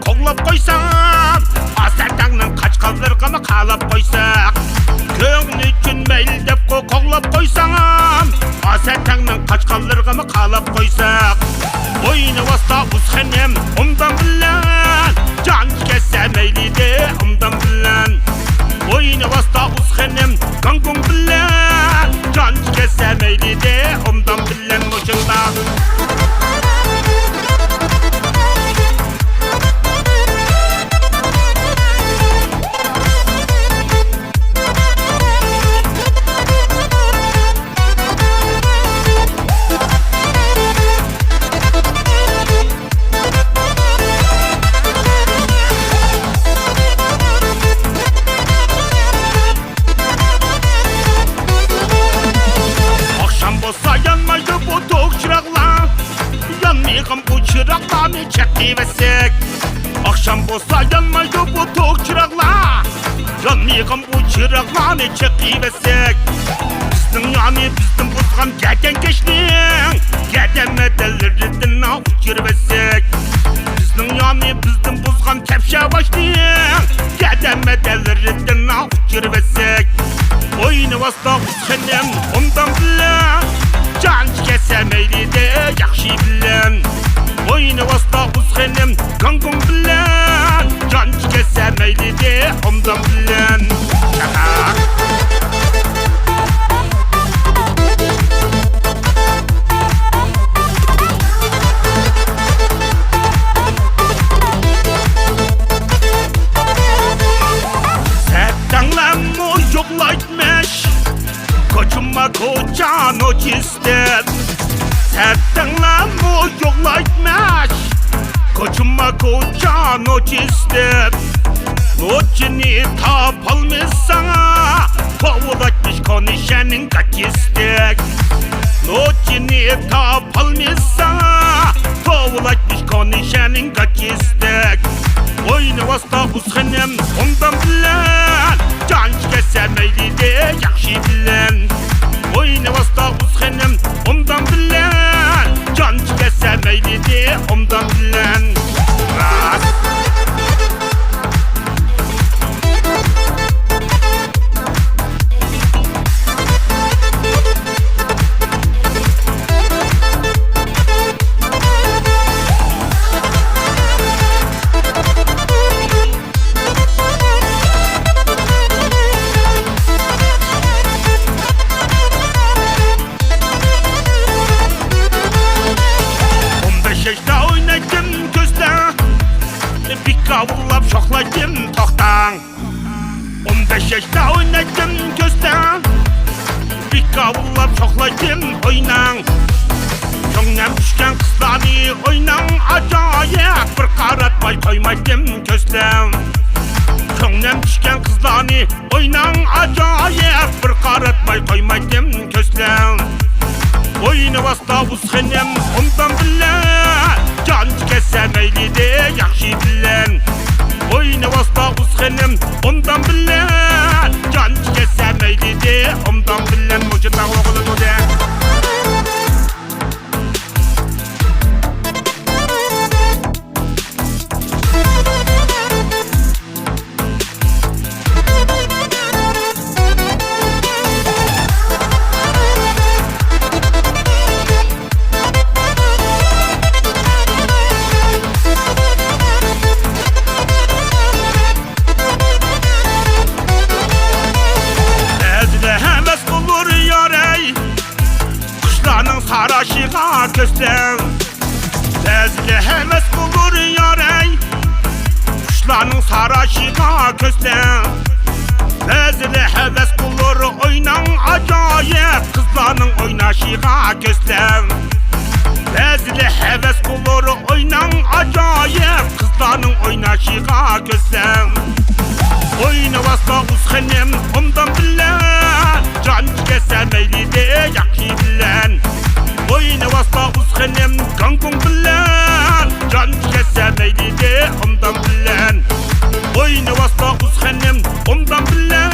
ko'glab qo'ysam, asartangning qachqallarga qalab qo'ysak, ko'ngli uchun mayli deb ko'glab qo'ysam, asartangning qachqallarga qalab qo'ysak, o'yini vasta uzxanem undan bilan jon kessa mayli de undan bilan, o'yini vasta uzxanem gangung bilan jon kessa mayli de undan bilan o'shunda. Yanmaydı bu tok çıraqlar, yanmayğım bu çıraqlarını çekivesek. Akşam bolsa yanmaydı bu tok çıraqlar, yanmayğım bu çıraqlarını çekivesek. Bizning yani bizning buzgan geden geçlik, geden medellerinden uçurvesek. Bizning yani bizning buzgan kepşe başlik, geden medellerinden uçurvesek. Oyunu vasta uzxanem ondan bilen jon kessa mayli de yaxshi bilen, o'yini vasta uzxanem gangung bilen jon kessa mayli de ondan bilen. Sertanglamı yoklaytmış, koçuma kocan o çizdir. Sertanglamı yoklaytmış, koçuma kocan o çizdir. Nocini tapalmışsan, kovulatmış konuşanın kaçistik. Nocini tapalmışsan, kovulatmış konuşanın kaçistik. Oyunu vasta uzxanem ondan bilen jon kessa mayli de yaxshi bilen, o'yini vasta uzxanem ondan bilen jon kessa mayli de ondan bilen. Kavullab şoxladım toxtan, 15 yaşta oynadım gözden. Bir kavullab şoxladım oynan, ko'nglim tushgan qizlarni o'ynan ajoyib, bir qaratmay qo'ymadim gözden. Ko'nglim tushgan qizlarni o'ynan ajoyib, bir qaratmay qo'ymadim gözden. O'yini vasta uzxanem ondan bilen jon kessa mayli de yaxshi bilen, o'yini vasta uzxanem ondan bilen jon kessa mayli de ondan bilen. O'shanda o'g'ildi. Saraşığa gözlem, bezli heves bulur yarey. Kuşların saraşığa gözlem, bezli heves bulur oynan acayip. Kızların oynaşığa gözlem, bezli heves bulur oynan acayip. Kızların oynaşığa gözlem. Oyunu vasta uzxanem ondan bilen jon kessa mayli de yaxshi bilen, o'yini vasta uzxanem gangung bilen jon kessa mayli de ondan bilen, o'yini vasta uzxanem ondan bilen